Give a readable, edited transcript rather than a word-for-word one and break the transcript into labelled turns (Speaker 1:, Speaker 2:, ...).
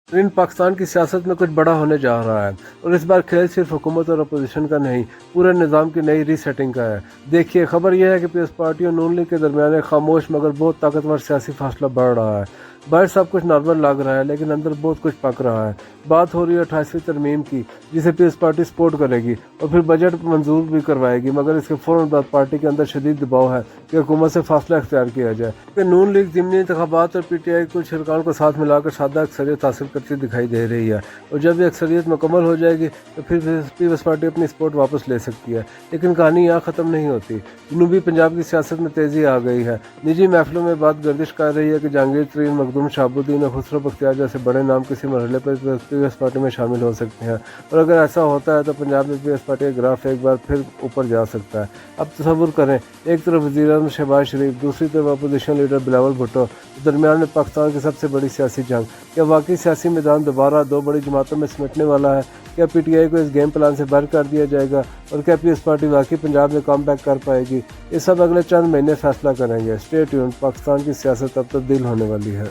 Speaker 1: लेकिन पाकिस्तान की सियासत में कुछ बड़ा होने जा रहा है और इस बार खेल सिर्फ हुकूमत और अपोजिशन का नहीं, पूरे निज़ाम की नई रीसेटिंग का है। देखिए, खबर यह है कि पीपल्स पार्टी और नून लीग के दरमियान एक खामोश मगर बहुत ताकतवर सियासी फासला बढ़ रहा है। बाहर सब कुछ नॉर्मल लग रहा है लेकिन अंदर बहुत कुछ पक रहा है। बात हो रही है 28वीं तरमीम की, जिसे पीपल्स पार्टी सपोर्ट करेगी और फिर बजट मंजूर भी करवाएगी, मगर इसके फ़ौरन बाद पार्टी के अंदर शदीद दबाव है कि हुकूमत से फासला अख्तियार किया जाए। कि नून लीग ज़िमनी इंतखाबात और PTI कुछ शिरकान को साथ मिलाकर सादा अक्सरियत हासिल करती दिखाई दे रही है और जब ये अक्सरियत मुकम्मल हो जाएगी तो फिर पीपल्स पार्टी अपनी सपोर्ट वापस ले सकती है। लेकिन कहानी यहाँ ख़त्म नहीं होती। जनूबी पंजाब की सियासत में तेज़ी आ गई है। निजी महफिलों में बात गर्दिश कर रही है कि जहांगीर तरीन, मखदूम शहाबुद्दीन और खुसरो बख्तियार जैसे बड़े नाम किसी मरहले पर पीपल्स पार्टी में शामिल हो सकते हैं और अगर ऐसा होता है तो पंजाब में पीपल्स पार्टी का ग्राफ एक बार फिर ऊपर जा सकता है। अब तसव्वुर करें, एक तरफ वज़ीर-ए-आज़म शहबाज शरीफ, दूसरी तरफ अपोजिशन लीडर बिलावल भुट्टो, दरमियान में पाकिस्तान की सबसे बड़ी सियासी जंग। क्या वाकई सियासी मैदान दोबारा दो बड़ी जमातों में सिमटने वाला है? क्या PTI को इस गेम प्लान से बाहर कर दिया जाएगा और क्या पीपल्स पार्टी वाकई पंजाब में कम बैक कर पाएगी? ये सब अगले चंद महीने फैसला करेंगे। स्टे ट्यून्ड, पाकिस्तान की सियासत अब तब्दील होने वाली है।